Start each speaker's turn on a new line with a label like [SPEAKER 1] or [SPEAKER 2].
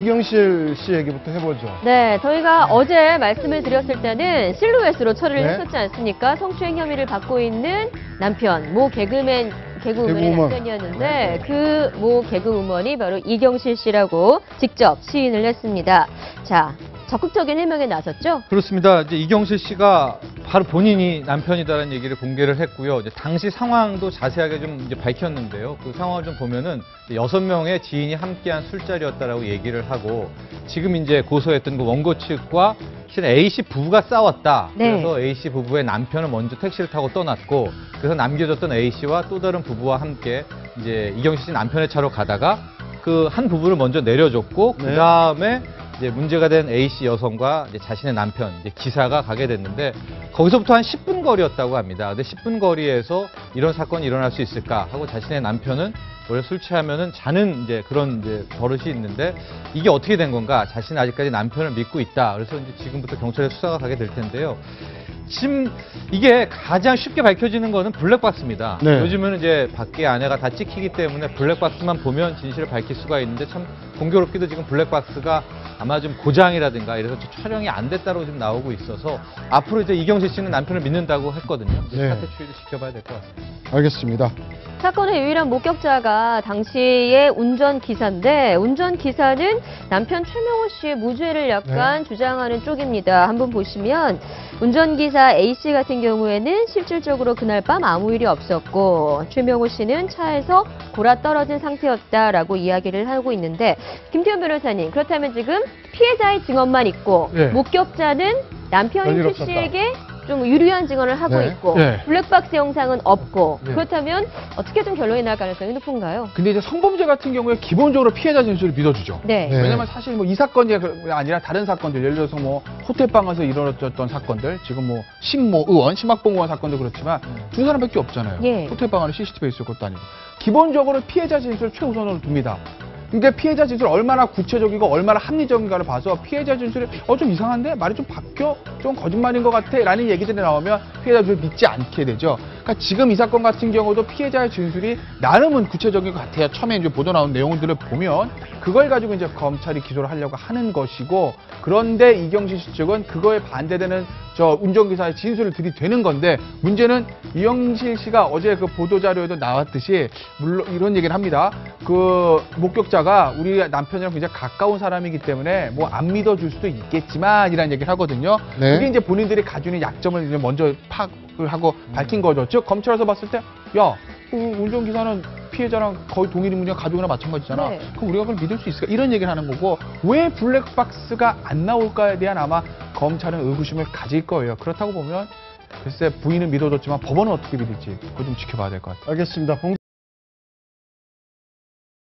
[SPEAKER 1] 이경실 씨 얘기부터 해보죠.
[SPEAKER 2] 네, 저희가 어제 말씀을 드렸을 때는 실루엣으로 처리를
[SPEAKER 1] 네.
[SPEAKER 2] 했었지 않습니까? 성추행 혐의를 받고 있는 남편, 모 개그우먼의
[SPEAKER 1] 개그우먼.
[SPEAKER 2] 남편이었는데 그 모 개그우먼이 바로 이경실 씨라고 직접 시인을 했습니다. 자, 적극적인 해명에 나섰죠?
[SPEAKER 3] 그렇습니다. 이제 이경실 씨가 바로 본인이 남편이다라는 얘기를 공개를 했고요. 이제 당시 상황도 자세하게 좀 이제 밝혔는데요. 그 상황을 좀 보면은 6명의 지인이 함께한 술자리였다라고 얘기를 하고 지금 이제 고소했던 그 원고 측과 실은 A 씨 부부가 싸웠다.
[SPEAKER 2] 네.
[SPEAKER 3] 그래서 A 씨 부부의 남편은 먼저 택시를 타고 떠났고 그래서 남겨졌던 A 씨와 또 다른 부부와 함께 이제 이경실 씨 남편의 차로 가다가 그 한 부부를 먼저 내려줬고
[SPEAKER 1] 네.
[SPEAKER 3] 그 다음에 이제 문제가 된 A씨 여성과 이제 자신의 남편, 이제 기사가 가게 됐는데 거기서부터 한 10분 거리였다고 합니다. 근데 10분 거리에서 이런 사건이 일어날 수 있을까 하고 자신의 남편은 원래 술 취하면은 자는 이제 그런 이제 버릇이 있는데 이게 어떻게 된 건가? 자신은 아직까지 남편을 믿고 있다. 그래서 이제 지금부터 경찰에 수사가 가게 될 텐데요. 지금 이게 가장 쉽게 밝혀지는 거는 블랙박스입니다.
[SPEAKER 1] 네.
[SPEAKER 3] 요즘은 이제 밖에 아내가 다 찍히기 때문에 블랙박스만 보면 진실을 밝힐 수가 있는데 참 공교롭게도 지금 블랙박스가 아마 좀 고장이라든가 이래서 촬영이 안 됐다고 지금 나오고 있어서 앞으로 이제 이경실 씨는 남편을 믿는다고 했거든요.
[SPEAKER 1] 네.
[SPEAKER 3] 사태 추이를 지켜봐야 될 것 같습니다.
[SPEAKER 1] 알겠습니다.
[SPEAKER 2] 사건의 유일한 목격자가 당시의 운전기사인데 운전기사는 남편 최명호 씨의 무죄를 약간 주장하는 쪽입니다. 한번 보시면 운전기사 A씨 같은 경우에는 실질적으로 그날 밤 아무 일이 없었고 최명호 씨는 차에서 골아 떨어진 상태였다라고 이야기를 하고 있는데 김태현 변호사님 그렇다면 지금 피해자의 증언만 있고
[SPEAKER 1] 네.
[SPEAKER 2] 목격자는 남편인
[SPEAKER 1] 별일
[SPEAKER 2] 최 씨에게 좀 유리한 증언을 하고
[SPEAKER 1] 네.
[SPEAKER 2] 있고
[SPEAKER 4] 네.
[SPEAKER 2] 블랙박스 영상은 없고
[SPEAKER 4] 네.
[SPEAKER 2] 그렇다면 어떻게 좀 결론이 날 가능성이 높은가요?
[SPEAKER 4] 근데 이제 성범죄 같은 경우에 기본적으로 피해자 진술을 믿어주죠.
[SPEAKER 2] 네.
[SPEAKER 1] 네.
[SPEAKER 4] 왜냐면 사실 뭐 이 사건이 아니라 다른 사건들, 예를 들어서 뭐 호텔방에서 일어났던 사건들, 지금 뭐 신모 의원, 심학봉 의원 사건도 그렇지만 두 사람밖에 없잖아요.
[SPEAKER 2] 예.
[SPEAKER 4] 호텔방 안에 CCTV가 있을 것도 아니고. 기본적으로 피해자 진술을 최우선으로 둡니다. 그러니까 피해자 진술 얼마나 구체적이고 얼마나 합리적인가를 봐서 피해자 진술이 좀 이상한데? 말이 좀 바뀌어? 좀 거짓말인 것 같아? 라는 얘기들이 나오면 피해자 진술을 믿지 않게 되죠. 그러니까 지금 이 사건 같은 경우도 피해자의 진술이 나름은 구체적인 것 같아요. 처음에 이제 보도 나온 내용들을 보면 그걸 가지고 이제 검찰이 기소를 하려고 하는 것이고 그런데 이경실 씨 측은 그거에 반대되는 저 운전기사의 진술을 들이대는 건데 문제는 이경실 씨가 어제 그 보도자료에도 나왔듯이 물론 이런 얘기를 합니다. 그 목격자가 우리 남편이랑 굉장히 가까운 사람이기 때문에 뭐 안 믿어줄 수도 있겠지만 이라는 얘기를 하거든요.
[SPEAKER 1] 네.
[SPEAKER 4] 그게 이제 본인들이 가지고 있는 약점을 이제 먼저 파악을 하고 밝힌 거죠. 즉 검찰에서 봤을 때 야, 운전기사는 피해자랑 거의 동일 인물이랑 가족이나 마찬가지잖아.
[SPEAKER 2] 네.
[SPEAKER 4] 그럼 우리가 그걸 믿을 수 있을까? 이런 얘기를 하는 거고 왜 블랙박스가 안 나올까에 대한 아마 검찰은 의구심을 가질 거예요. 그렇다고 보면 글쎄 부인은 믿어줬지만 법원은 어떻게 믿을지 그거 좀 지켜봐야 될 것 같아요.
[SPEAKER 1] 알겠습니다.